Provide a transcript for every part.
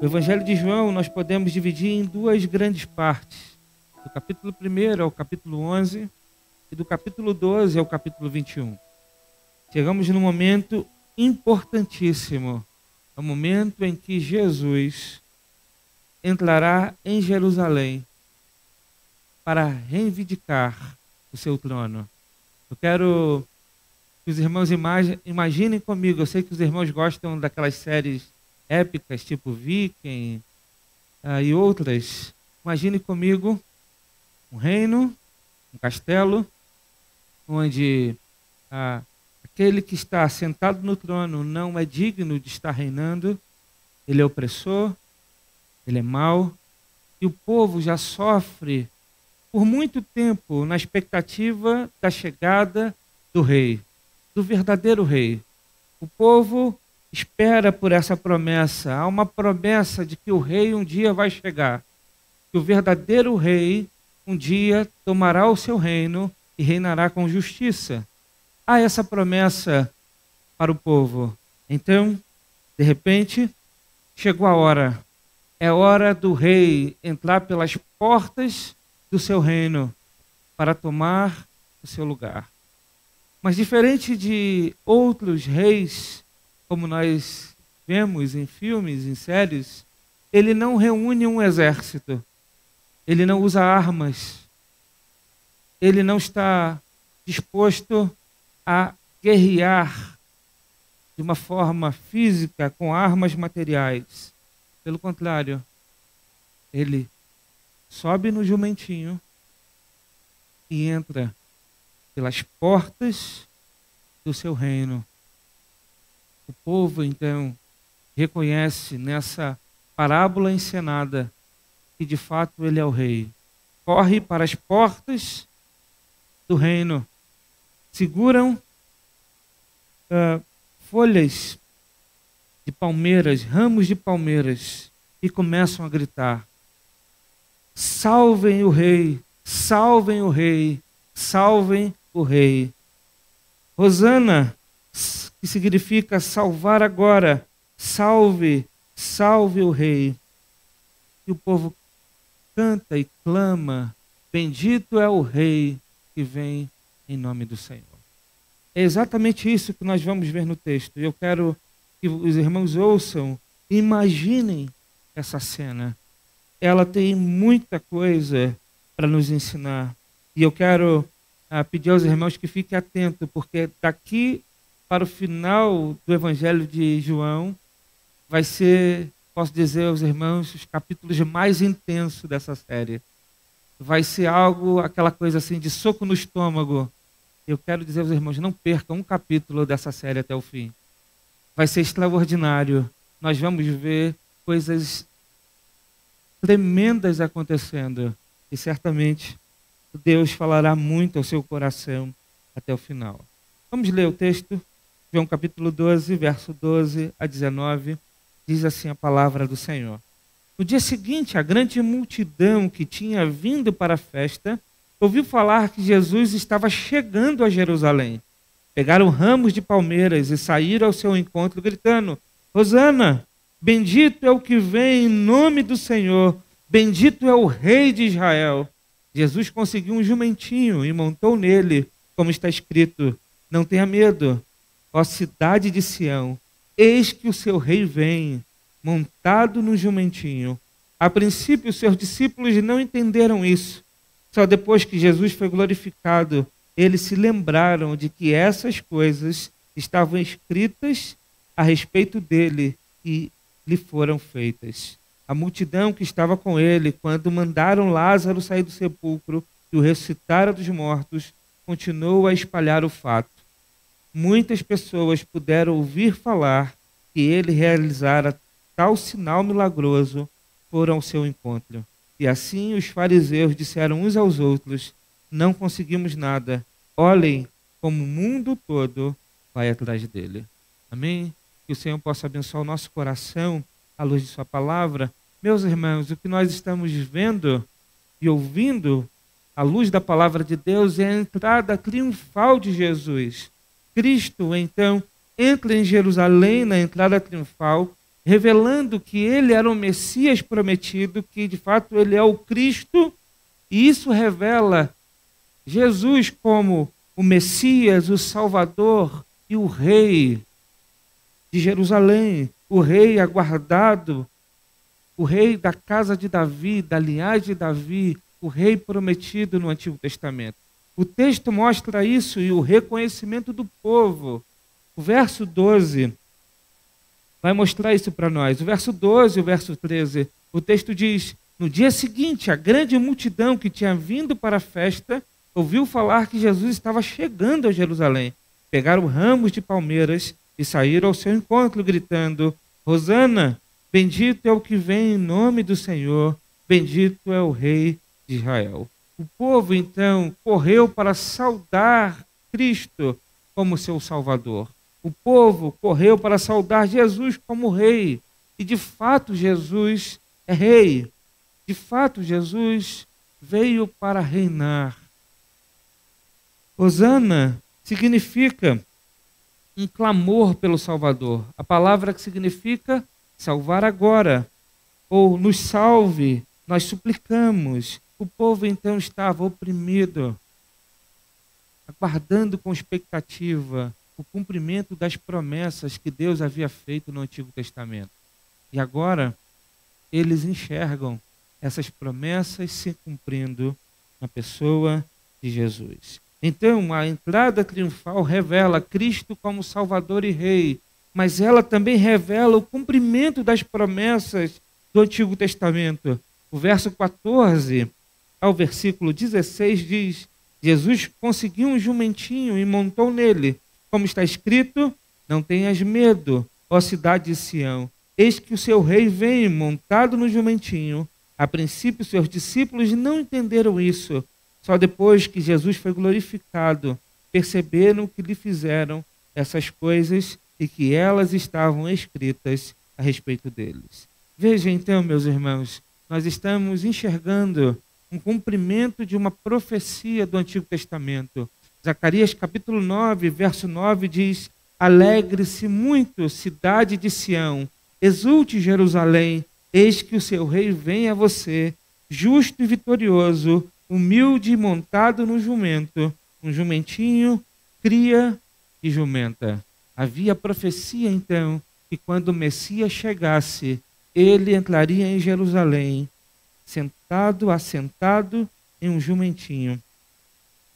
O Evangelho de João nós podemos dividir em duas grandes partes. Do capítulo 1 ao capítulo 11 e do capítulo 12 ao capítulo 21. Chegamos num momento importantíssimo. É o momento em que Jesus entrará em Jerusalém para reivindicar o seu trono. Eu quero que os irmãos imaginem comigo. Eu sei que os irmãos gostam daquelas séries épicas, tipo Viking e outras. Imagine comigo um reino, um castelo, onde aquele que está sentado no trono não é digno de estar reinando, ele é opressor, ele é mau, e o povo já sofre por muito tempo na expectativa da chegada do rei, do verdadeiro rei. O povo espera por essa promessa. Há uma promessa de que o rei um dia vai chegar, que o verdadeiro rei um dia tomará o seu reino e reinará com justiça. Há essa promessa para o povo. Então, de repente, chegou a hora. É hora do rei entrar pelas portas do seu reino para tomar o seu lugar. Mas diferente de outros reis, como nós vemos em filmes, em séries, ele não reúne um exército, ele não usa armas, ele não está disposto a guerrear de uma forma física com armas materiais. Pelo contrário, ele sobe no jumentinho e entra pelas portas do seu reino. O povo, então, reconhece nessa parábola encenada que, de fato, ele é o rei. Corre para as portas do reino. Seguram folhas de palmeiras, ramos de palmeiras, e começam a gritar: salvem o rei, salvem o rei, salvem o rei. Hosana, que significa salvar agora, salve, salve o rei. E o povo canta e clama: bendito é o rei que vem em nome do Senhor. É exatamente isso que nós vamos ver no texto. Eu quero que os irmãos ouçam e imaginem essa cena. Ela tem muita coisa para nos ensinar. E eu quero pedir aos irmãos que fiquem atentos, porque daqui para o final do Evangelho de João vai ser, posso dizer aos irmãos, os capítulos mais intensos dessa série. Vai ser algo, aquela coisa assim, de soco no estômago. Eu quero dizer aos irmãos, não percam um capítulo dessa série até o fim. Vai ser extraordinário. Nós vamos ver coisas tremendas acontecendo. E certamente Deus falará muito ao seu coração até o final. Vamos ler o texto. João capítulo 12, verso 12 a 19. Diz assim a palavra do Senhor. No dia seguinte, a grande multidão que tinha vindo para a festa ouviu falar que Jesus estava chegando a Jerusalém. Pegaram ramos de palmeiras e saíram ao seu encontro gritando: Hosana, bendito é o que vem em nome do Senhor, bendito é o rei de Israel. Jesus conseguiu um jumentinho e montou nele, como está escrito: não tenha medo, ó cidade de Sião, eis que o seu rei vem, montado no jumentinho. A princípio, seus discípulos não entenderam isso. Só depois que Jesus foi glorificado, eles se lembraram de que essas coisas estavam escritas a respeito dele e lhe foram feitas. A multidão que estava com ele, quando mandaram Lázaro sair do sepulcro e o ressuscitaram dos mortos, continuou a espalhar o fato. Muitas pessoas puderam ouvir falar que ele realizara tal sinal milagroso, foram ao seu encontro. E assim os fariseus disseram uns aos outros: não conseguimos nada. Olhem como o mundo todo vai atrás dele. Amém? Que o Senhor possa abençoar o nosso coração à luz de sua palavra. Meus irmãos, o que nós estamos vendo e ouvindo à luz da palavra de Deus é a entrada triunfal de Jesus. Cristo, então, entra em Jerusalém na entrada triunfal, revelando que ele era o Messias prometido, que de fato ele é o Cristo, e isso revela Jesus como o Messias, o Salvador e o Rei de Jerusalém, o Rei aguardado, o Rei da casa de Davi, da linhagem de Davi, o Rei prometido no Antigo Testamento. O texto mostra isso e o reconhecimento do povo. O verso 12 vai mostrar isso para nós. O verso 12 e o verso 13, o texto diz: no dia seguinte, a grande multidão que tinha vindo para a festa ouviu falar que Jesus estava chegando a Jerusalém. Pegaram ramos de palmeiras e saíram ao seu encontro, gritando: Hosana, bendito é o que vem em nome do Senhor, bendito é o Rei de Israel. O povo, então, correu para saudar Cristo como seu Salvador. O povo correu para saudar Jesus como Rei. E, de fato, Jesus é Rei. De fato, Jesus veio para reinar. Hosana significa um clamor pelo Salvador. A palavra que significa salvar agora, ou nos salve, nós suplicamos. O povo então estava oprimido, aguardando com expectativa o cumprimento das promessas que Deus havia feito no Antigo Testamento. E agora eles enxergam essas promessas se cumprindo na pessoa de Jesus. Então, a entrada triunfal revela Cristo como Salvador e Rei, mas ela também revela o cumprimento das promessas do Antigo Testamento. O verso 14 ao versículo 16 diz: Jesus conseguiu um jumentinho e montou nele. Como está escrito: não tenhas medo, ó cidade de Sião, eis que o seu rei vem montado no jumentinho. A princípio, seus discípulos não entenderam isso. Só depois que Jesus foi glorificado, perceberam que lhe fizeram essas coisas e que elas estavam escritas a respeito deles. Veja então, meus irmãos, nós estamos enxergando um cumprimento de uma profecia do Antigo Testamento. Zacarias capítulo 9, verso 9 diz: alegre-se muito, cidade de Sião, exulte Jerusalém, eis que o seu rei vem a você, justo e vitorioso, humilde e montado no jumento, um jumentinho, cria de jumenta. Havia profecia então que quando o Messias chegasse, ele entraria em Jerusalém, assentado em um jumentinho.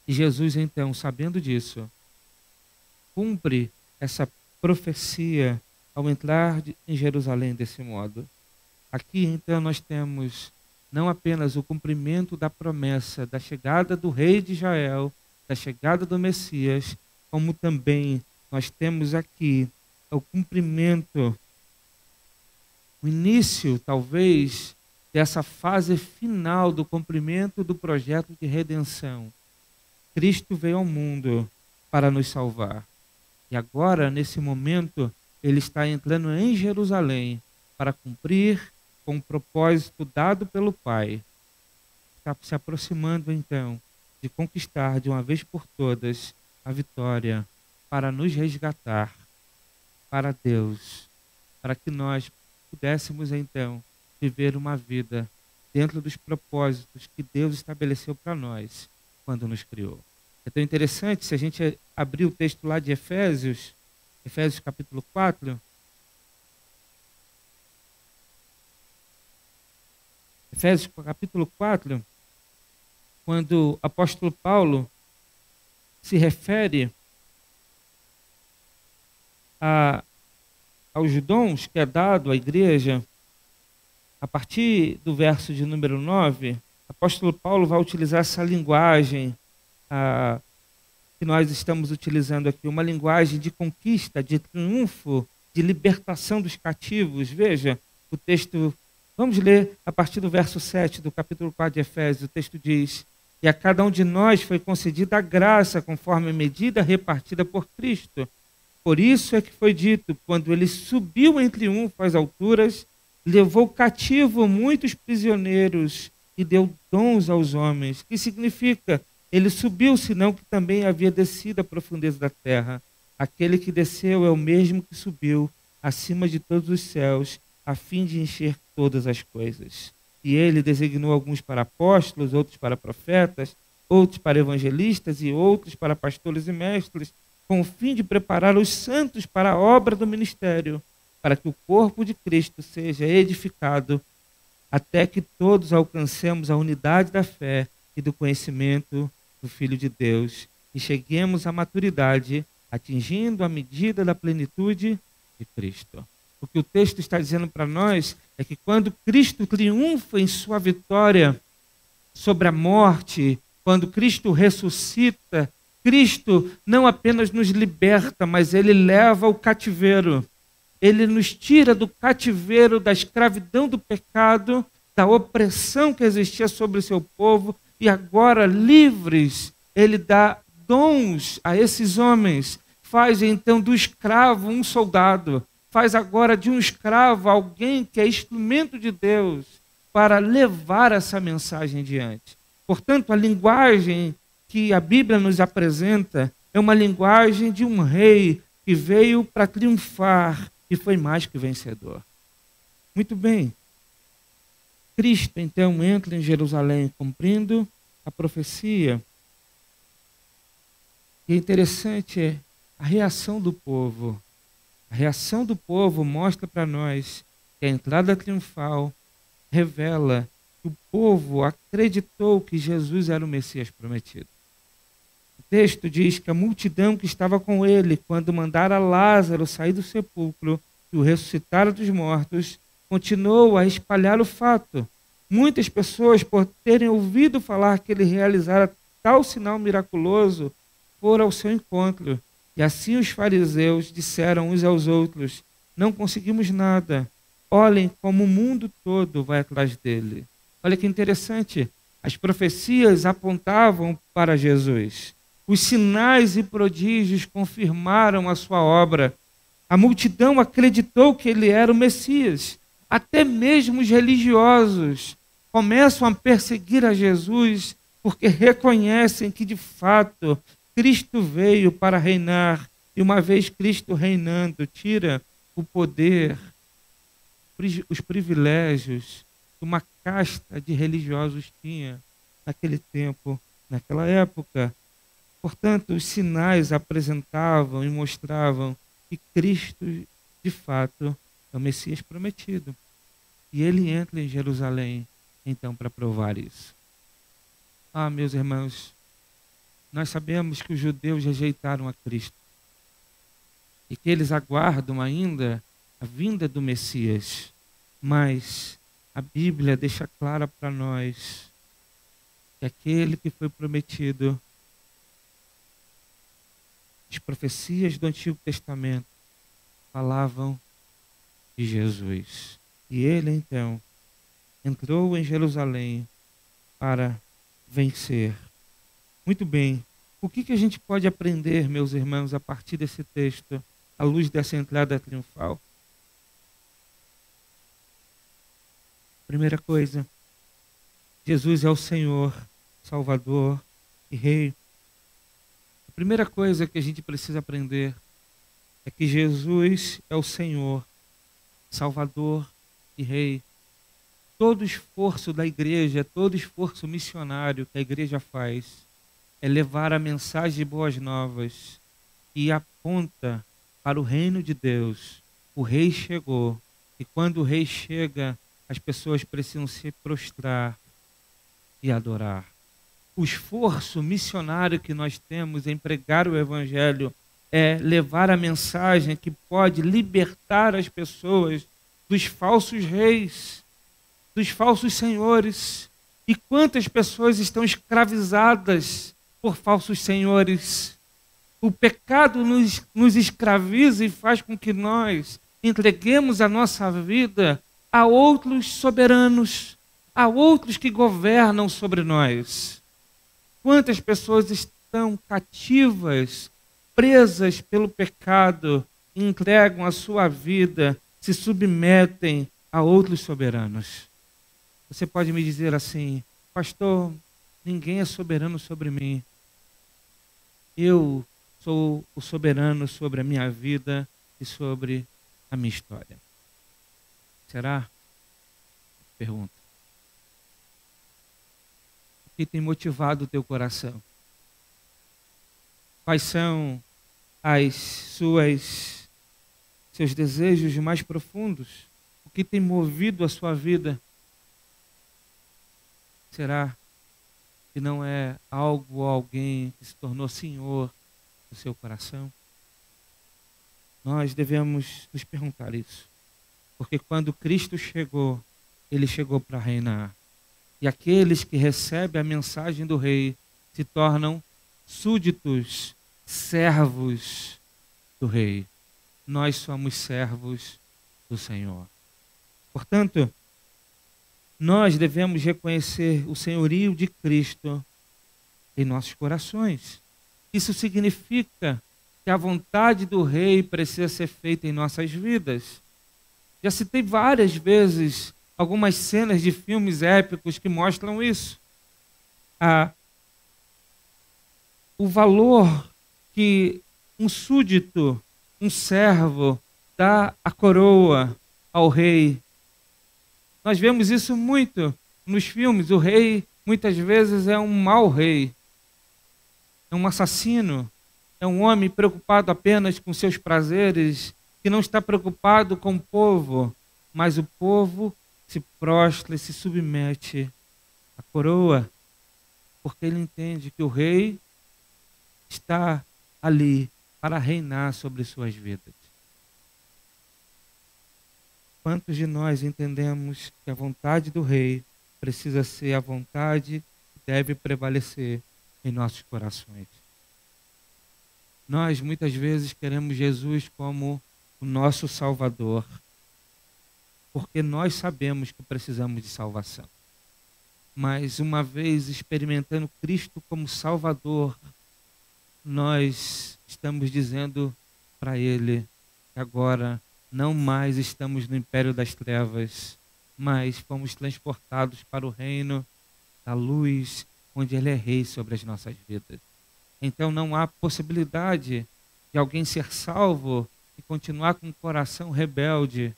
E Jesus então, sabendo disso, cumpre essa profecia ao entrar em Jerusalém desse modo. Aqui então nós temos não apenas o cumprimento da promessa da chegada do Rei de Israel, da chegada do Messias, como também nós temos aqui o cumprimento, o início, talvez, dessa fase final do cumprimento do projeto de redenção. Cristo veio ao mundo para nos salvar. E agora, nesse momento, ele está entrando em Jerusalém para cumprir com o propósito dado pelo Pai. Está se aproximando, então, de conquistar de uma vez por todas a vitória para nos resgatar para Deus, para que nós pudéssemos, então, viver uma vida dentro dos propósitos que Deus estabeleceu para nós quando nos criou. É tão interessante, se a gente abrir o texto lá de Efésios, Efésios capítulo 4, Efésios capítulo 4, quando o apóstolo Paulo se refere aos dons que é dado à igreja, a partir do verso de número 9, o apóstolo Paulo vai utilizar essa linguagem que nós estamos utilizando aqui, uma linguagem de conquista, de triunfo, de libertação dos cativos. Veja o texto, vamos ler a partir do verso 7 do capítulo 4 de Efésios. O texto diz: e a cada um de nós foi concedida a graça conforme a medida repartida por Cristo. Por isso é que foi dito, quando ele subiu em triunfo às alturas, levou cativo muitos prisioneiros e deu dons aos homens. Que significa? Ele subiu, senão que também havia descido à profundeza da terra. Aquele que desceu é o mesmo que subiu acima de todos os céus, a fim de encher todas as coisas. E ele designou alguns para apóstolos, outros para profetas, outros para evangelistas e outros para pastores e mestres, com o fim de preparar os santos para a obra do ministério, para que o corpo de Cristo seja edificado, até que todos alcancemos a unidade da fé e do conhecimento do Filho de Deus e cheguemos à maturidade, atingindo a medida da plenitude de Cristo. O que o texto está dizendo para nós é que quando Cristo triunfa em sua vitória sobre a morte, quando Cristo ressuscita, Cristo não apenas nos liberta, mas ele leva ao cativeiro. Ele nos tira do cativeiro, da escravidão do pecado, da opressão que existia sobre o seu povo, e agora, livres, ele dá dons a esses homens. Faz então do escravo um soldado. Faz agora de um escravo alguém que é instrumento de Deus para levar essa mensagem adiante. Portanto, a linguagem que a Bíblia nos apresenta é uma linguagem de um rei que veio para triunfar e foi mais que vencedor. Muito bem. Cristo, então, entra em Jerusalém cumprindo a profecia. E é interessante a reação do povo. A reação do povo mostra para nós que a entrada triunfal revela que o povo acreditou que Jesus era o Messias prometido. O texto diz que a multidão que estava com ele, quando mandara Lázaro sair do sepulcro e o ressuscitara dos mortos, continuou a espalhar o fato. Muitas pessoas, por terem ouvido falar que ele realizara tal sinal miraculoso, foram ao seu encontro. E assim os fariseus disseram uns aos outros: não conseguimos nada. Olhem como o mundo todo vai atrás dele. Olha que interessante. As profecias apontavam para Jesus. Os sinais e prodígios confirmaram a sua obra. A multidão acreditou que ele era o Messias. Até mesmo os religiosos começam a perseguir a Jesus porque reconhecem que, de fato, Cristo veio para reinar. E uma vez Cristo reinando, tira o poder, os privilégios que uma casta de religiosos tinha naquele tempo, naquela época. Portanto, os sinais apresentavam e mostravam que Cristo, de fato, é o Messias prometido. E ele entra em Jerusalém, então, para provar isso. Ah, meus irmãos, nós sabemos que os judeus rejeitaram a Cristo e que eles aguardam ainda a vinda do Messias. Mas a Bíblia deixa clara para nós que aquele que foi prometido, as profecias do Antigo Testamento falavam de Jesus. E ele, então, entrou em Jerusalém para vencer. Muito bem. O que a gente pode aprender, meus irmãos, a partir desse texto, à luz dessa entrada triunfal? Primeira coisa, Jesus é o Senhor, Salvador e Rei. A primeira coisa que a gente precisa aprender é que Jesus é o Senhor, Salvador e Rei. Todo esforço da igreja, todo esforço missionário que a igreja faz é levar a mensagem de boas novas que aponta para o reino de Deus. O rei chegou e quando o rei chega, as pessoas precisam se prostrar e adorar. O esforço missionário que nós temos em pregar o evangelho é levar a mensagem que pode libertar as pessoas dos falsos reis, dos falsos senhores. E quantas pessoas estão escravizadas por falsos senhores? O pecado nos escraviza e faz com que nós entreguemos a nossa vida a outros soberanos, a outros que governam sobre nós. Quantas pessoas estão cativas, presas pelo pecado, entregam a sua vida, se submetem a outros soberanos. Você pode me dizer assim: pastor, ninguém é soberano sobre mim. Eu sou o soberano sobre a minha vida e sobre a minha história? Será? Pergunta. O que tem motivado o teu coração? Quais são seus desejos mais profundos? O que tem movido a sua vida? Será que não é algo ou alguém que se tornou senhor do seu coração? Nós devemos nos perguntar isso. Porque quando Cristo chegou, ele chegou para reinar. E aqueles que recebem a mensagem do rei se tornam súditos, servos do rei. Nós somos servos do Senhor. Portanto, nós devemos reconhecer o senhorio de Cristo em nossos corações. Isso significa que a vontade do rei precisa ser feita em nossas vidas. Já citei várias vezes algumas cenas de filmes épicos que mostram isso. O valor que um súdito, um servo, dá a coroa ao rei. Nós vemos isso muito nos filmes. O rei, muitas vezes, é um mau rei. É um assassino. É um homem preocupado apenas com seus prazeres, que não está preocupado com o povo. Mas o povo se prostra e se submete à coroa, porque ele entende que o rei está ali para reinar sobre suas vidas. Quantos de nós entendemos que a vontade do rei precisa ser a vontade que deve prevalecer em nossos corações? Nós muitas vezes queremos Jesus como o nosso Salvador, porque nós sabemos que precisamos de salvação. Mas uma vez experimentando Cristo como Salvador, nós estamos dizendo para Ele que agora não mais estamos no império das trevas, mas fomos transportados para o reino da luz, onde Ele é rei sobre as nossas vidas. Então não há possibilidade de alguém ser salvo e continuar com um coração rebelde.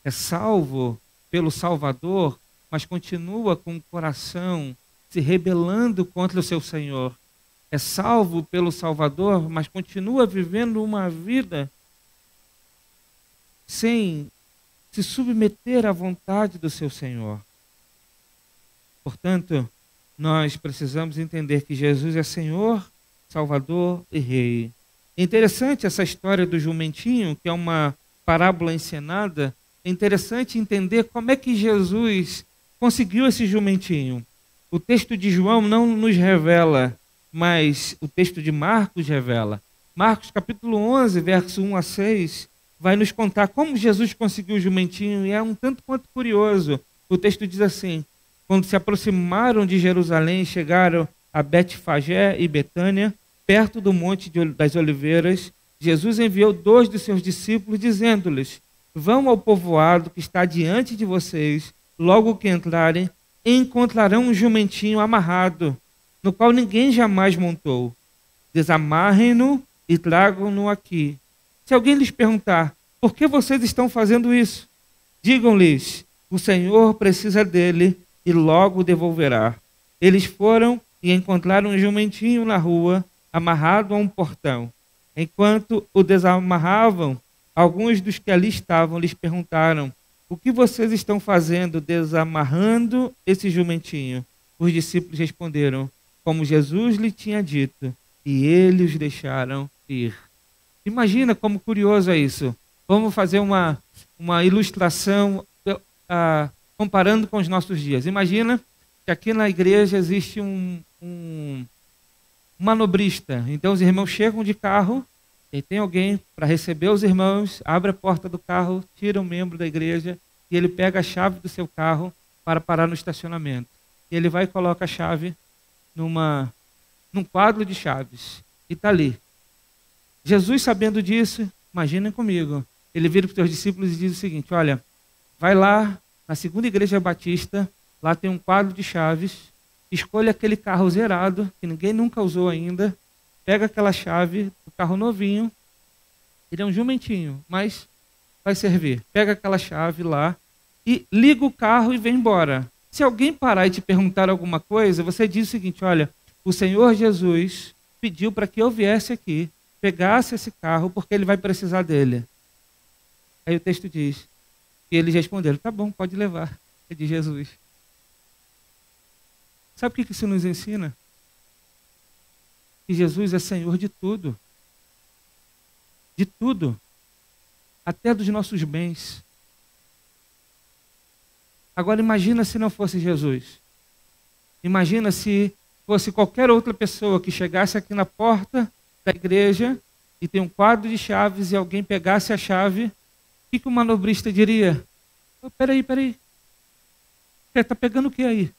É salvo pelo Salvador, mas continua com o coração se rebelando contra o seu Senhor. É salvo pelo Salvador, mas continua vivendo uma vida sem se submeter à vontade do seu Senhor. Portanto, nós precisamos entender que Jesus é Senhor, Salvador e Rei. É interessante essa história do jumentinho, que é uma parábola encenada. É interessante entender como é que Jesus conseguiu esse jumentinho. O texto de João não nos revela, mas o texto de Marcos revela. Marcos capítulo 11, verso 1 a 6, vai nos contar como Jesus conseguiu o jumentinho, e é um tanto quanto curioso. O texto diz assim: quando se aproximaram de Jerusalém, chegaram a Betfagé e Betânia, perto do Monte das Oliveiras, Jesus enviou 2 dos seus discípulos, dizendo-lhes: vão ao povoado que está diante de vocês, logo que entrarem, encontrarão um jumentinho amarrado, no qual ninguém jamais montou. Desamarrem-no e tragam-no aqui. Se alguém lhes perguntar: por que vocês estão fazendo isso? Digam-lhes: o Senhor precisa dele e logo o devolverá. Eles foram e encontraram um jumentinho na rua, amarrado a um portão. Enquanto o desamarravam, alguns dos que ali estavam lhes perguntaram: o que vocês estão fazendo desamarrando esse jumentinho? Os discípulos responderam: como Jesus lhe tinha dito, e eles os deixaram ir. Imagina como curioso é isso. Vamos fazer uma ilustração comparando com os nossos dias. Imagina que aqui na igreja existe um manobrista. Então os irmãos chegam de carro, e tem alguém para receber os irmãos, abre a porta do carro, tira um membro da igreja e ele pega a chave do seu carro para parar no estacionamento. E ele vai e coloca a chave num quadro de chaves. E está ali. Jesus, sabendo disso, imaginem comigo, ele vira para os seus discípulos e diz o seguinte: olha, vai lá na segunda igreja batista, lá tem um quadro de chaves, escolha aquele carro zerado, que ninguém nunca usou ainda, pega aquela chave do carro novinho, ele é um jumentinho, mas vai servir. Pega aquela chave lá e liga o carro e vem embora. Se alguém parar e te perguntar alguma coisa, você diz o seguinte: olha, o Senhor Jesus pediu para que eu viesse aqui, pegasse esse carro, porque ele vai precisar dele. Aí o texto diz, e eles responderam: tá bom, pode levar. É de Jesus. Sabe o que isso nos ensina? Que Jesus é Senhor de tudo. De tudo. Até dos nossos bens. Agora imagina se não fosse Jesus. Imagina se fosse qualquer outra pessoa que chegasse aqui na porta da igreja e tem um quadro de chaves e alguém pegasse a chave, o que o manobrista diria? Oh, peraí. Está pegando o que aí?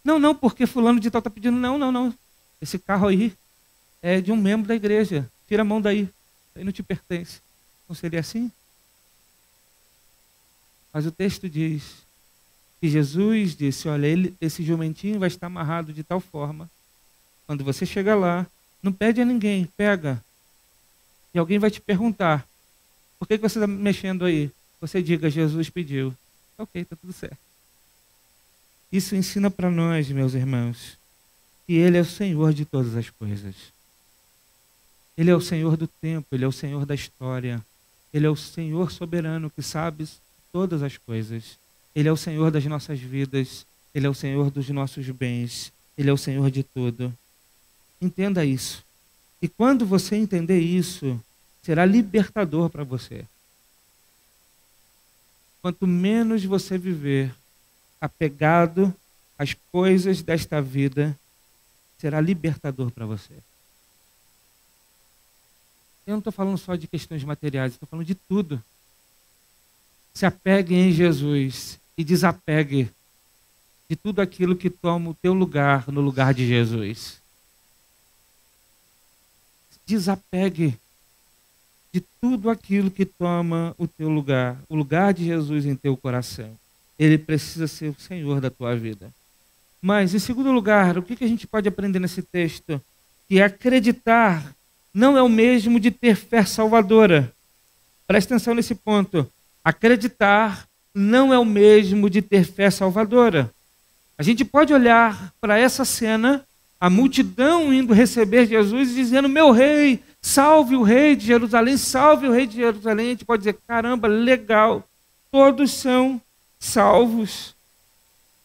Não, porque fulano de tal está pedindo. Não. Esse carro aí é de um membro da igreja. Tira a mão daí. Isso aí não te pertence. Não seria assim? Mas o texto diz que Jesus disse: olha, esse jumentinho vai estar amarrado de tal forma. Quando você chega lá, não pede a ninguém, pega. E alguém vai te perguntar: por que você está mexendo aí? Você diga: Jesus pediu. Ok, está tudo certo. Isso ensina para nós, meus irmãos, que Ele é o Senhor de todas as coisas. Ele é o Senhor do tempo, Ele é o Senhor da história. Ele é o Senhor soberano que sabe todas as coisas. Ele é o Senhor das nossas vidas. Ele é o Senhor dos nossos bens. Ele é o Senhor de tudo. Entenda isso. E quando você entender isso, será libertador para você. Quanto menos você viver apegado às coisas desta vida, será libertador para você. Eu não estou falando só de questões materiais, estou falando de tudo. Se apegue em Jesus e desapegue de tudo aquilo que toma o teu lugar no lugar de Jesus. Desapegue de tudo aquilo que toma o teu lugar, o lugar de Jesus em teu coração. Ele precisa ser o Senhor da tua vida. Mas, em segundo lugar, o que a gente pode aprender nesse texto? Que acreditar não é o mesmo de ter fé salvadora. Presta atenção nesse ponto. Acreditar não é o mesmo de ter fé salvadora. A gente pode olhar para essa cena, a multidão indo receber Jesus e dizendo: meu rei, salve o rei de Jerusalém, salve o rei de Jerusalém. A gente pode dizer: caramba, legal, todos são salvos.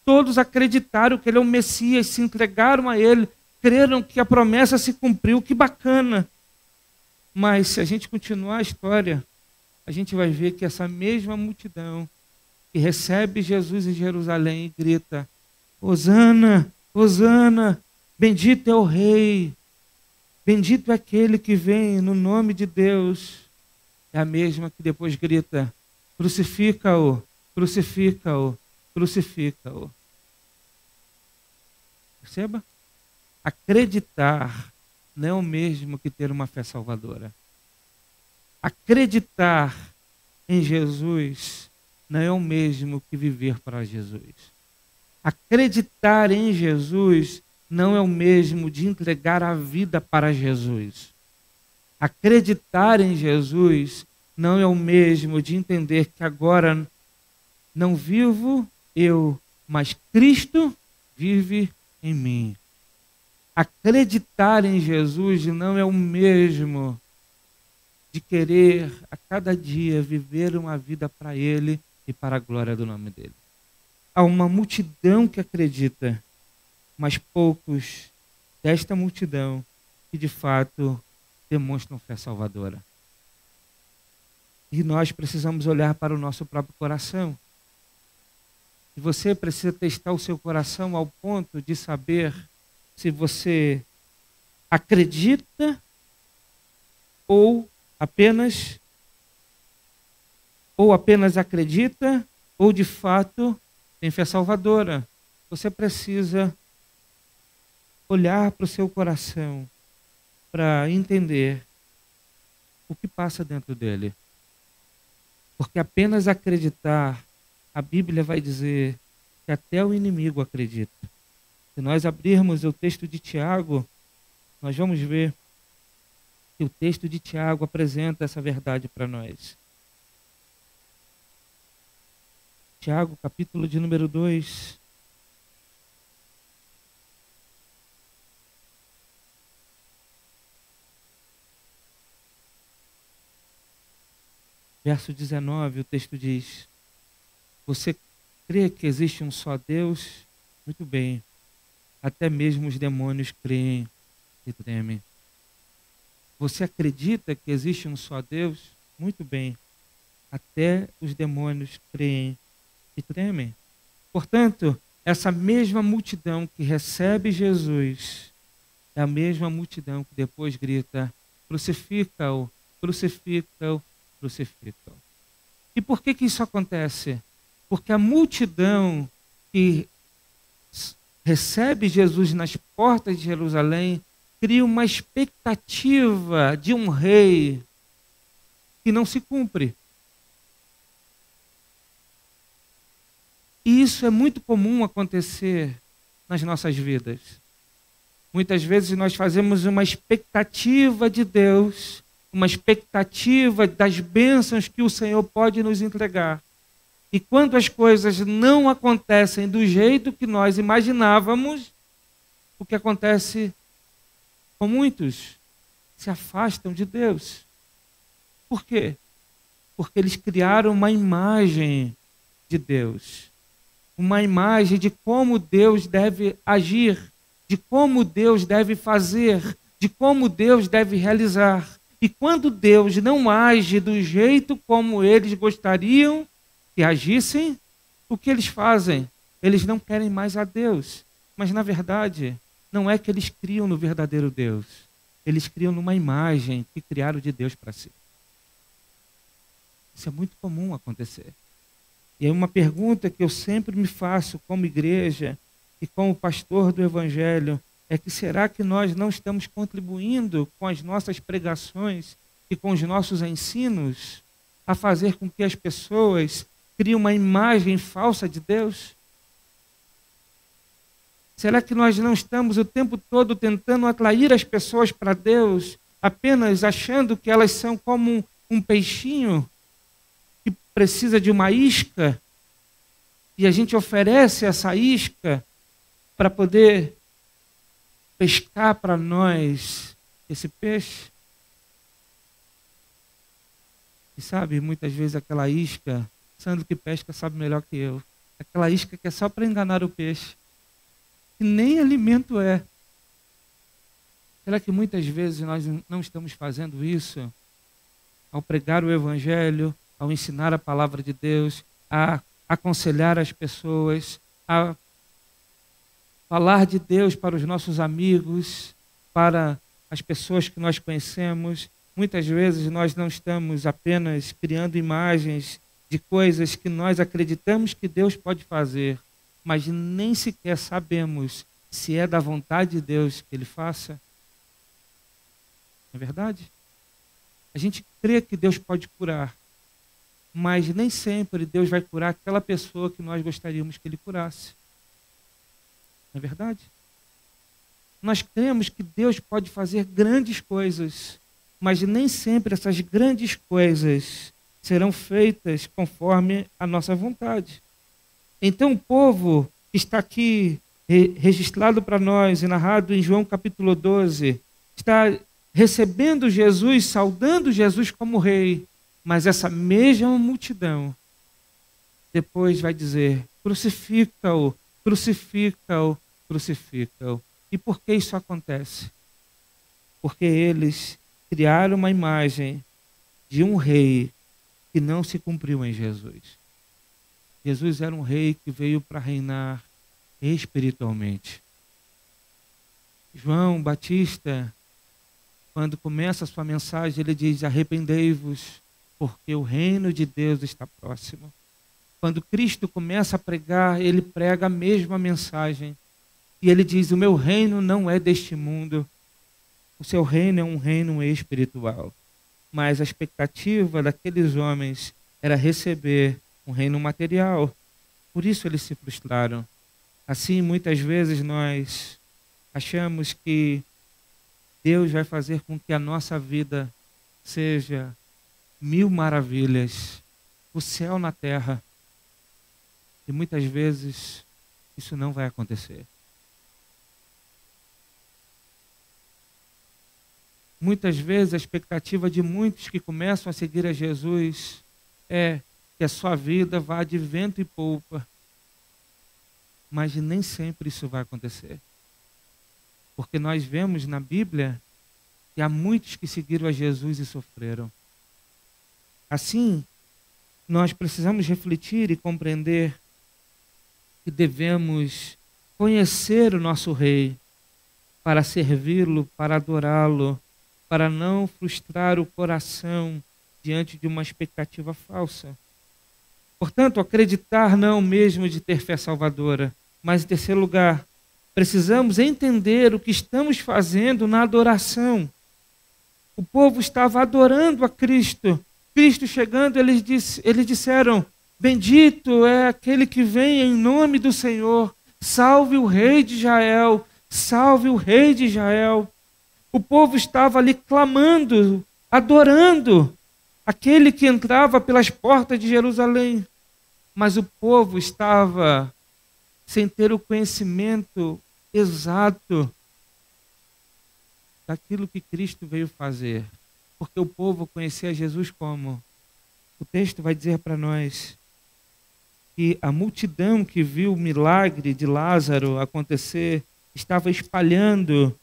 Todos acreditaram que ele é o Messias, se entregaram a ele, creram que a promessa se cumpriu, que bacana. Mas se a gente continuar a história, a gente vai ver que essa mesma multidão que recebe Jesus em Jerusalém e grita: Hosana, Hosana, bendito é o rei, bendito é aquele que vem no nome de Deus, é a mesma que depois grita: crucifica-o, crucifica-o, crucifica-o. Perceba? Acreditar não é o mesmo que ter uma fé salvadora. Acreditar em Jesus não é o mesmo que viver para Jesus. Acreditar em Jesus não é o mesmo de entregar a vida para Jesus. Acreditar em Jesus não é o mesmo de entender que agora não vivo eu, mas Cristo vive em mim. Acreditar em Jesus não é o mesmo de querer a cada dia viver uma vida para Ele e para a glória do nome dEle. Há uma multidão que acredita, mas poucos desta multidão que de fato demonstram fé salvadora. E nós precisamos olhar para o nosso próprio coração. E você precisa testar o seu coração ao ponto de saber se você acredita ou apenas acredita ou de fato tem fé salvadora. Você precisa olhar para o seu coração para entender o que passa dentro dele. Porque apenas acreditar, a Bíblia vai dizer que até o inimigo acredita. Se nós abrirmos o texto de Tiago, nós vamos ver que o texto de Tiago apresenta essa verdade para nós. Tiago, capítulo de número 2. Verso 19, o texto diz: você crê que existe um só Deus? Muito bem. Até mesmo os demônios creem e tremem. Você acredita que existe um só Deus? Muito bem. Até os demônios creem e tremem. Portanto, essa mesma multidão que recebe Jesus é a mesma multidão que depois grita: crucifica-o, crucifica-o, crucifica-o. E por que isso acontece? Porque a multidão que recebe Jesus nas portas de Jerusalém cria uma expectativa de um rei que não se cumpre. E isso é muito comum acontecer nas nossas vidas. Muitas vezes nós fazemos uma expectativa de Deus, uma expectativa das bênçãos que o Senhor pode nos entregar. E quando as coisas não acontecem do jeito que nós imaginávamos, o que acontece com muitos? Se afastam de Deus. Por quê? Porque eles criaram uma imagem de Deus. Uma imagem de como Deus deve agir, de como Deus deve fazer, de como Deus deve realizar. E quando Deus não age do jeito como eles gostariam que agissem, o que eles fazem? Eles não querem mais a Deus. Mas, na verdade, não é que eles criam no verdadeiro Deus. Eles criam numa imagem que criaram de Deus para si. Isso é muito comum acontecer. E é uma pergunta que eu sempre me faço como igreja e como pastor do Evangelho, é que será que nós não estamos contribuindo com as nossas pregações e com os nossos ensinos a fazer com que as pessoas criem uma imagem falsa de Deus? Será que nós não estamos o tempo todo tentando atrair as pessoas para Deus, apenas achando que elas são como um peixinho que precisa de uma isca, e a gente oferece essa isca para poder pescar para nós esse peixe? E sabe, muitas vezes aquela isca, Sandro que pesca sabe melhor que eu, aquela isca que é só para enganar o peixe, que nem alimento é. Será que muitas vezes nós não estamos fazendo isso ao pregar o Evangelho, ao ensinar a palavra de Deus, a aconselhar as pessoas, a falar de Deus para os nossos amigos, para as pessoas que nós conhecemos? Muitas vezes nós não estamos apenas criando imagens de coisas que nós acreditamos que Deus pode fazer, mas nem sequer sabemos se é da vontade de Deus que Ele faça. Não é verdade? A gente crê que Deus pode curar, mas nem sempre Deus vai curar aquela pessoa que nós gostaríamos que Ele curasse. Não é verdade? Nós cremos que Deus pode fazer grandes coisas, mas nem sempre essas grandes coisas serão feitas conforme a nossa vontade. Então o povo que está aqui registrado para nós e narrado em João capítulo 12, está recebendo Jesus, saudando Jesus como rei, mas essa mesma multidão depois vai dizer: crucifica-o, crucifica-o, crucifica-o. E por que isso acontece? Porque eles criaram uma imagem de um rei que não se cumpriu em Jesus. Jesus era um rei que veio para reinar espiritualmente. João Batista, quando começa a sua mensagem, ele diz: arrependei-vos, porque o reino de Deus está próximo. Quando Cristo começa a pregar, ele prega a mesma mensagem. E ele diz: o meu reino não é deste mundo. O seu reino é um reino espiritual. Mas a expectativa daqueles homens era receber um reino material. Por isso eles se frustraram. Assim, muitas vezes nós achamos que Deus vai fazer com que a nossa vida seja mil maravilhas, o céu na terra. E muitas vezes isso não vai acontecer. Muitas vezes a expectativa de muitos que começam a seguir a Jesus é que a sua vida vá de vento e polpa. Mas nem sempre isso vai acontecer. Porque nós vemos na Bíblia que há muitos que seguiram a Jesus e sofreram. Assim, nós precisamos refletir e compreender que devemos conhecer o nosso Rei para servi-lo, para adorá-lo, para não frustrar o coração diante de uma expectativa falsa. Portanto, acreditar não mesmo de ter fé salvadora, mas em terceiro lugar, precisamos entender o que estamos fazendo na adoração. O povo estava adorando a Cristo. Cristo chegando, eles disseram: bendito é aquele que vem em nome do Senhor, salve o rei de Israel, salve o rei de Israel. O povo estava ali clamando, adorando aquele que entrava pelas portas de Jerusalém. Mas o povo estava sem ter o conhecimento exato daquilo que Cristo veio fazer. Porque o povo conhecia Jesus como? O texto vai dizer para nós que a multidão que viu o milagre de Lázaro acontecer estava espalhando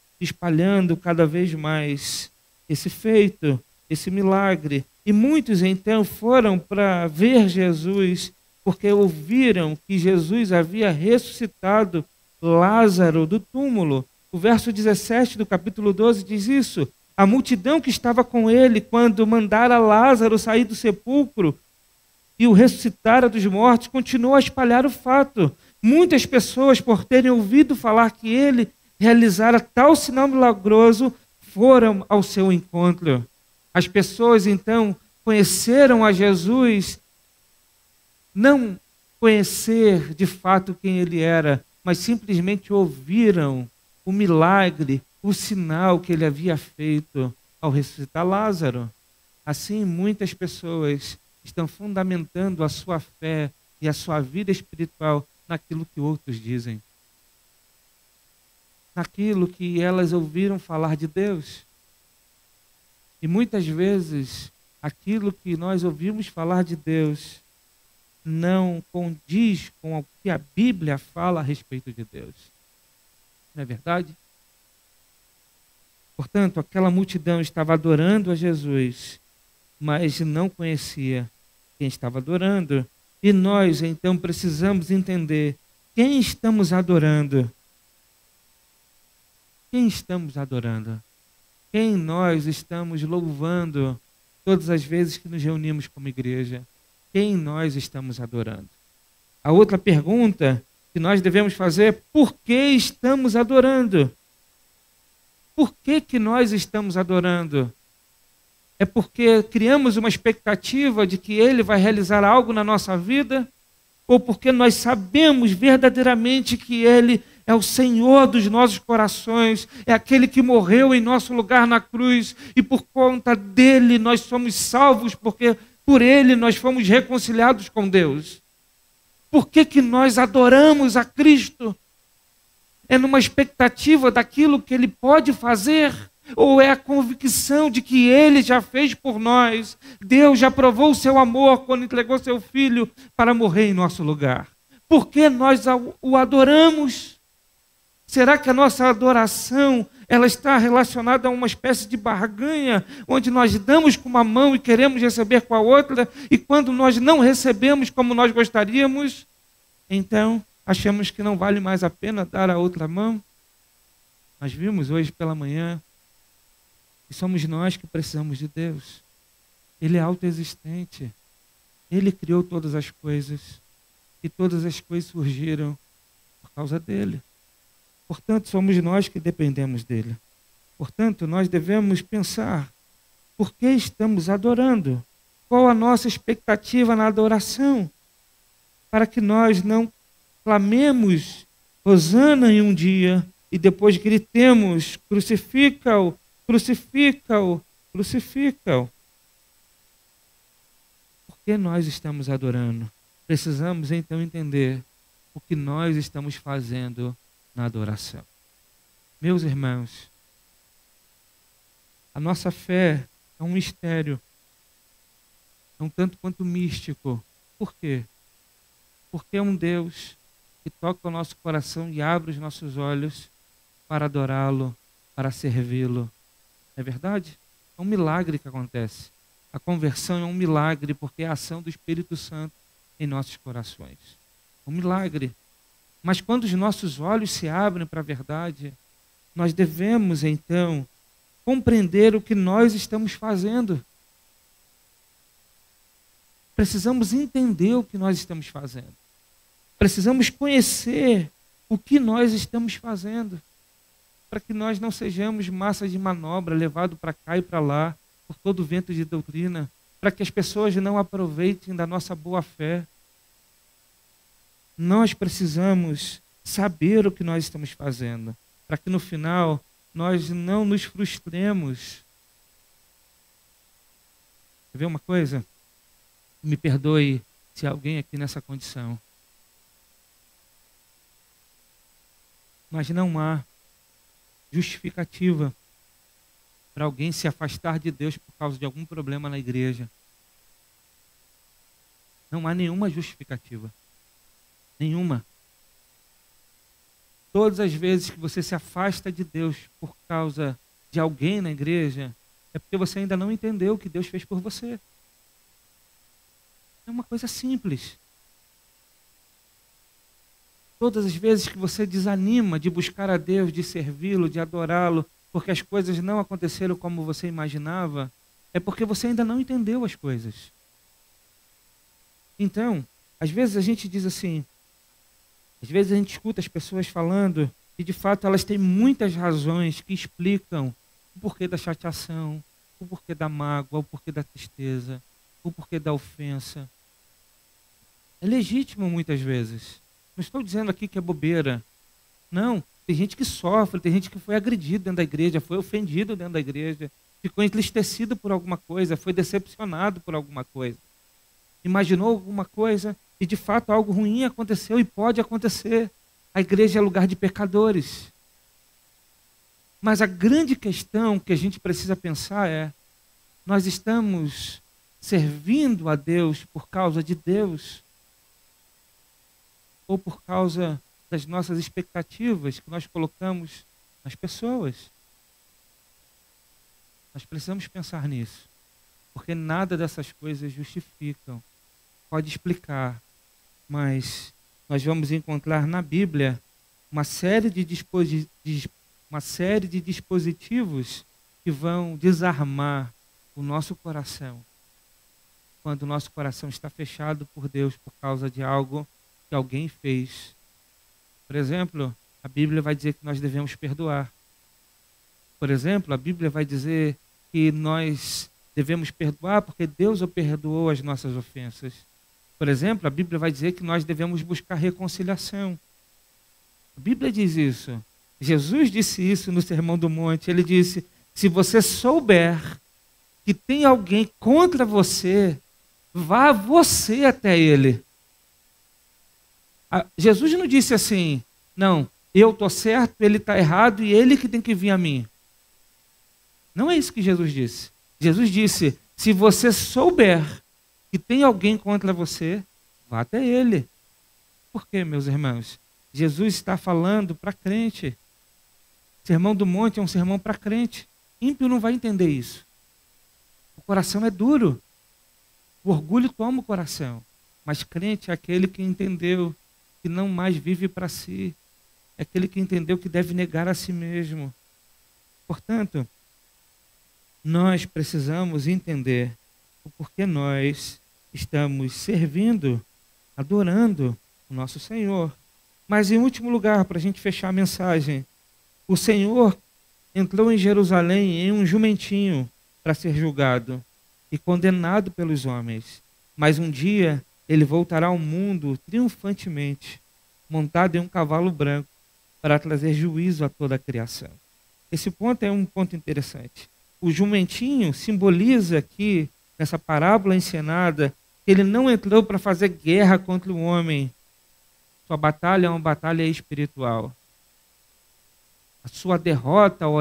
cada vez mais esse feito, esse milagre. E muitos então foram para ver Jesus, porque ouviram que Jesus havia ressuscitado Lázaro do túmulo. O verso 17 do capítulo 12 diz isso. A multidão que estava com ele quando mandara Lázaro sair do sepulcro e o ressuscitara dos mortos, continuou a espalhar o fato. Muitas pessoas, por terem ouvido falar que ele realizara tal sinal milagroso, foram ao seu encontro. As pessoas, então, conheceram a Jesus, não conhecer de fato quem ele era, mas simplesmente ouviram o milagre, o sinal que ele havia feito ao ressuscitar Lázaro. Assim, muitas pessoas estão fundamentando a sua fé e a sua vida espiritual naquilo que outros dizem, naquilo que elas ouviram falar de Deus. E muitas vezes, aquilo que nós ouvimos falar de Deus não condiz com o que a Bíblia fala a respeito de Deus. Não é verdade? Portanto, aquela multidão estava adorando a Jesus, mas não conhecia quem estava adorando. E nós, então, precisamos entender quem estamos adorando. Quem estamos adorando? Quem nós estamos louvando todas as vezes que nos reunimos como igreja? Quem nós estamos adorando? A outra pergunta que nós devemos fazer é: por que estamos adorando? Por que nós estamos adorando? É porque criamos uma expectativa de que Ele vai realizar algo na nossa vida? Ou porque nós sabemos verdadeiramente que Ele é o Senhor dos nossos corações, é aquele que morreu em nosso lugar na cruz, e por conta dele nós somos salvos, porque por ele nós fomos reconciliados com Deus? Por que nós adoramos a Cristo? É numa expectativa daquilo que Ele pode fazer? Ou é a convicção de que Ele já fez por nós? Deus já provou o seu amor quando entregou seu Filho para morrer em nosso lugar. Por que nós o adoramos? Será que a nossa adoração ela está relacionada a uma espécie de barganha, onde nós damos com uma mão e queremos receber com a outra, e quando nós não recebemos como nós gostaríamos, então achamos que não vale mais a pena dar a outra mão? Nós vimos hoje pela manhã que somos nós que precisamos de Deus. Ele é autoexistente. Ele criou todas as coisas, e todas as coisas surgiram por causa dele. Portanto, somos nós que dependemos dele. Portanto, nós devemos pensar: por que estamos adorando? Qual a nossa expectativa na adoração? Para que nós não clamemos Hosana em um dia e depois gritemos: crucifica-o, crucifica-o, crucifica-o. Por que nós estamos adorando? precisamos então entender o que nós estamos fazendo na adoração. Meus irmãos, a nossa fé é um mistério, é um tanto quanto místico. Por quê? Porque é um Deus que toca o nosso coração e abre os nossos olhos para adorá-lo, para servi-lo. É verdade? É um milagre que acontece. A conversão é um milagre porque é a ação do Espírito Santo em nossos corações. É um milagre. Mas quando os nossos olhos se abrem para a verdade, nós devemos então compreender o que nós estamos fazendo. Precisamos entender o que nós estamos fazendo. Precisamos conhecer o que nós estamos fazendo, para que nós não sejamos massa de manobra, levado para cá e para lá, por todo vento de doutrina, para que as pessoas não aproveitem da nossa boa fé. Nós precisamos saber o que nós estamos fazendo, para que no final nós não nos frustremos. Quer ver uma coisa? Me perdoe se há alguém aqui nessa condição. Mas não há justificativa para alguém se afastar de Deus por causa de algum problema na igreja. Não há nenhuma justificativa. Nenhuma. Todas as vezes que você se afasta de Deus por causa de alguém na igreja, é porque você ainda não entendeu o que Deus fez por você. É uma coisa simples. Todas as vezes que você desanima de buscar a Deus, de servi-lo, de adorá-lo, porque as coisas não aconteceram como você imaginava, é porque você ainda não entendeu as coisas. Então, às vezes a gente diz assim, às vezes a gente escuta as pessoas falando e de fato elas têm muitas razões que explicam o porquê da chateação, o porquê da mágoa, o porquê da tristeza, o porquê da ofensa. É legítimo muitas vezes. Não estou dizendo aqui que é bobeira. Não, tem gente que sofre, tem gente que foi agredido dentro da igreja, foi ofendido dentro da igreja, ficou entristecido por alguma coisa, foi decepcionado por alguma coisa. Imaginou alguma coisa e de fato algo ruim aconteceu e pode acontecer. A igreja é lugar de pecadores. Mas a grande questão que a gente precisa pensar é: nós estamos servindo a Deus por causa de Deus? Ou por causa das nossas expectativas que nós colocamos nas pessoas? Nós precisamos pensar nisso, porque nada dessas coisas justificam. Pode explicar, mas nós vamos encontrar na Bíblia uma série de dispositivos que vão desarmar o nosso coração, quando o nosso coração está fechado por Deus por causa de algo que alguém fez. Por exemplo, a Bíblia vai dizer que nós devemos perdoar. Por exemplo, a Bíblia vai dizer que nós devemos perdoar porque Deus perdoou as nossas ofensas. Por exemplo, a Bíblia vai dizer que nós devemos buscar reconciliação. A Bíblia diz isso. Jesus disse isso no Sermão do Monte. Ele disse: se você souber que tem alguém contra você, vá você até ele. Jesus não disse assim: não, eu estou certo, ele está errado e ele que tem que vir a mim. Não é isso que Jesus disse. Jesus disse: se você souber que tem alguém contra você, vá até ele. Por quê, meus irmãos? Jesus está falando para crente. Sermão do Monte é um sermão para crente. Ímpio não vai entender isso. O coração é duro. O orgulho toma o coração. Mas crente é aquele que entendeu que não mais vive para si. É aquele que entendeu que deve negar a si mesmo. Portanto, nós precisamos entender o porquê nós estamos servindo, adorando o nosso Senhor. Mas em último lugar, para a gente fechar a mensagem, o Senhor entrou em Jerusalém em um jumentinho para ser julgado e condenado pelos homens. Mas um dia ele voltará ao mundo triunfantemente, montado em um cavalo branco, para trazer juízo a toda a criação. Esse ponto é um ponto interessante. O jumentinho simboliza aqui, nessa parábola encenada, que ele não entrou para fazer guerra contra o homem. Sua batalha é uma batalha espiritual. A sua derrota ao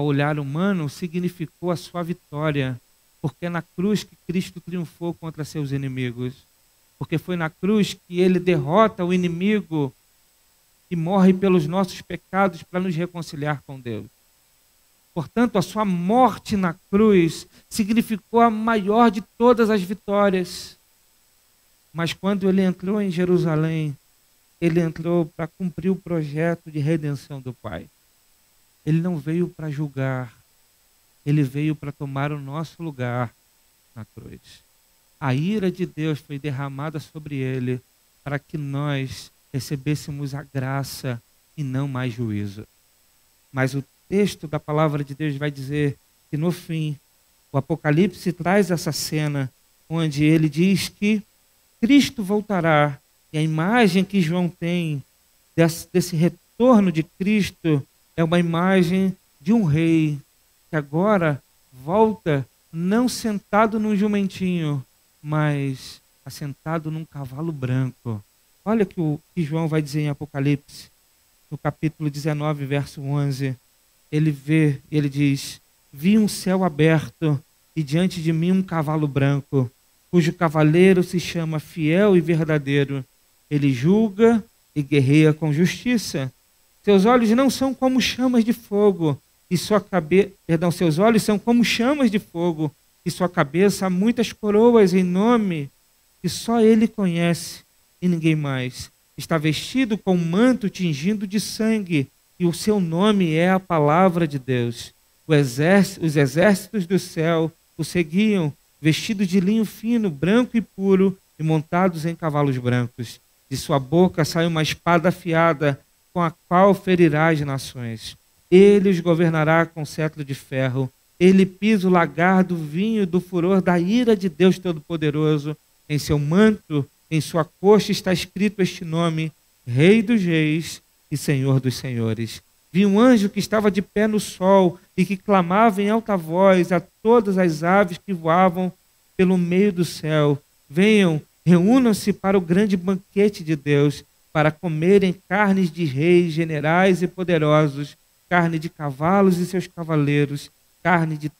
olhar humano significou a sua vitória, porque é na cruz que Cristo triunfou contra seus inimigos. Porque foi na cruz que ele derrota o inimigo e morre pelos nossos pecados para nos reconciliar com Deus. Portanto, a sua morte na cruz significou a maior de todas as vitórias. Mas quando ele entrou em Jerusalém, ele entrou para cumprir o projeto de redenção do Pai. Ele não veio para julgar, ele veio para tomar o nosso lugar na cruz. A ira de Deus foi derramada sobre ele para que nós recebêssemos a graça e não mais juízo. Mas o texto da palavra de Deus vai dizer que no fim, o Apocalipse traz essa cena onde ele diz que Cristo voltará. E a imagem que João tem desse retorno de Cristo é uma imagem de um rei que agora volta não sentado num jumentinho, mas assentado num cavalo branco. Olha o que João vai dizer em Apocalipse, no capítulo 19, verso 11. Ele diz: vi um céu aberto e diante de mim um cavalo branco, cujo cavaleiro se chama Fiel e Verdadeiro. Ele julga e guerreia com justiça. Seus olhos não são como chamas de fogo, e seus olhos são como chamas de fogo, e sua cabeça há muitas coroas em nome que só ele conhece e ninguém mais. Está vestido com um manto tingido de sangue, e o seu nome é a palavra de Deus. Os exércitos do céu o seguiam, vestidos de linho fino, branco e puro, e montados em cavalos brancos. De sua boca sai uma espada afiada, com a qual ferirá as nações. Ele os governará com cetro de ferro. Ele pisa o lagar do vinho do furor da ira de Deus Todo-Poderoso. Em seu manto, em sua coxa está escrito este nome: Rei dos Reis e Senhor dos Senhores. Vi um anjo que estava de pé no sol e que clamava em alta voz a todas as aves que voavam pelo meio do céu: venham, reúnam-se para o grande banquete de Deus, para comerem carnes de reis, generais e poderosos, carne de cavalos e seus cavaleiros, carne de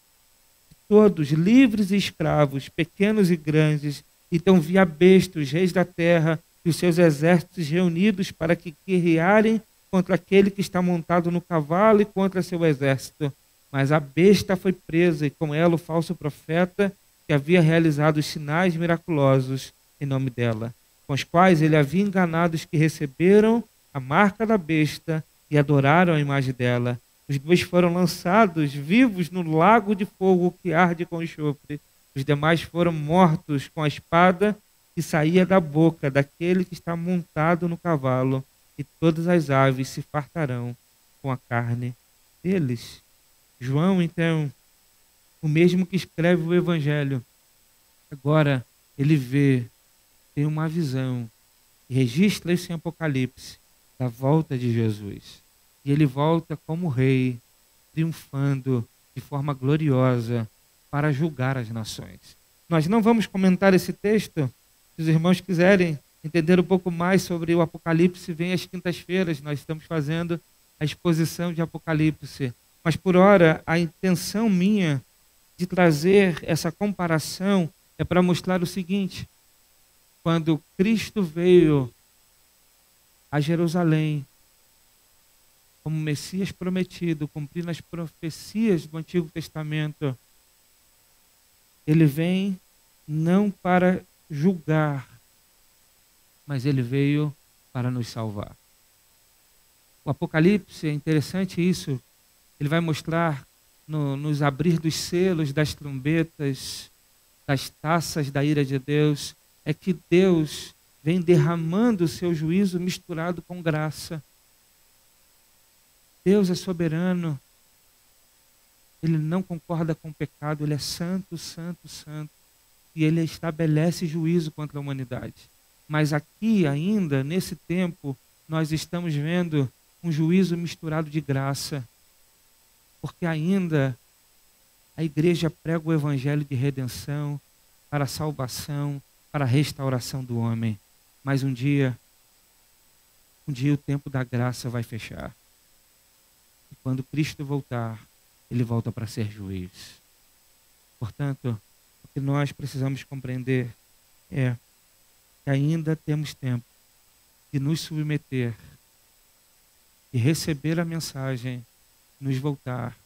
todos, livres e escravos, pequenos e grandes. Então vi a besta, os reis da terra e os seus exércitos reunidos para que guerrearem contra aquele que está montado no cavalo e contra seu exército. Mas a besta foi presa, e com ela o falso profeta que havia realizado os sinais miraculosos em nome dela, com os quais ele havia enganado os que receberam a marca da besta e adoraram a imagem dela. Os dois foram lançados vivos no lago de fogo que arde com enxofre. Os demais foram mortos com a espada que saía da boca daquele que está montado no cavalo, e todas as aves se fartarão com a carne deles. João, então, o mesmo que escreve o Evangelho, agora ele tem uma visão, e registra isso em Apocalipse, da volta de Jesus. E ele volta como rei, triunfando de forma gloriosa para julgar as nações. Nós não vamos comentar esse texto. Se os irmãos quiserem entender um pouco mais sobre o Apocalipse, vem às quintas-feiras, nós estamos fazendo a exposição de Apocalipse. Mas por ora, a intenção minha de trazer essa comparação é para mostrar o seguinte: quando Cristo veio a Jerusalém como Messias prometido, cumprindo as profecias do Antigo Testamento, ele vem não para julgar, mas ele veio para nos salvar. O Apocalipse, é interessante isso, ele vai mostrar nos abrir dos selos, das trombetas, das taças da ira de Deus, é que Deus vem derramando o seu juízo misturado com graça. Deus é soberano, ele não concorda com o pecado, ele é santo, santo, santo, e ele estabelece juízo contra a humanidade. Mas aqui ainda, nesse tempo, nós estamos vendo um juízo misturado de graça, porque ainda a igreja prega o evangelho de redenção, para a salvação, para a restauração do homem. Mas um dia o tempo da graça vai fechar. E quando Cristo voltar, ele volta para ser juiz. Portanto, o que nós precisamos compreender é que ainda temos tempo de nos submeter e receber a mensagem, nos voltar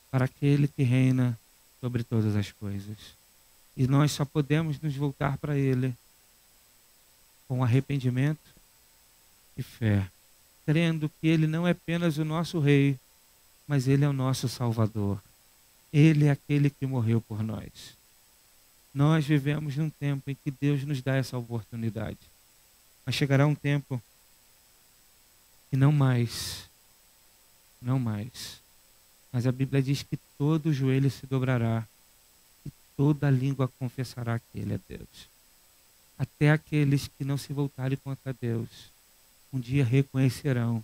para aquele que reina sobre todas as coisas. E nós só podemos nos voltar para ele com arrependimento e fé, crendo que ele não é apenas o nosso rei, mas ele é o nosso salvador. Ele é aquele que morreu por nós. Nós vivemos num tempo em que Deus nos dá essa oportunidade. Mas chegará um tempo que não mais. Mas a Bíblia diz que todo joelho se dobrará e toda língua confessará que Ele é Deus. Até aqueles que não se voltarem contra Deus, um dia reconhecerão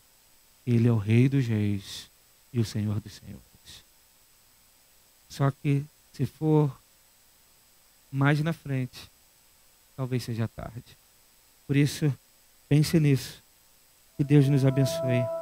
que Ele é o Rei dos Reis e o Senhor dos Senhores. Só que, se for mais na frente, talvez seja tarde. Por isso, pense nisso. Que Deus nos abençoe.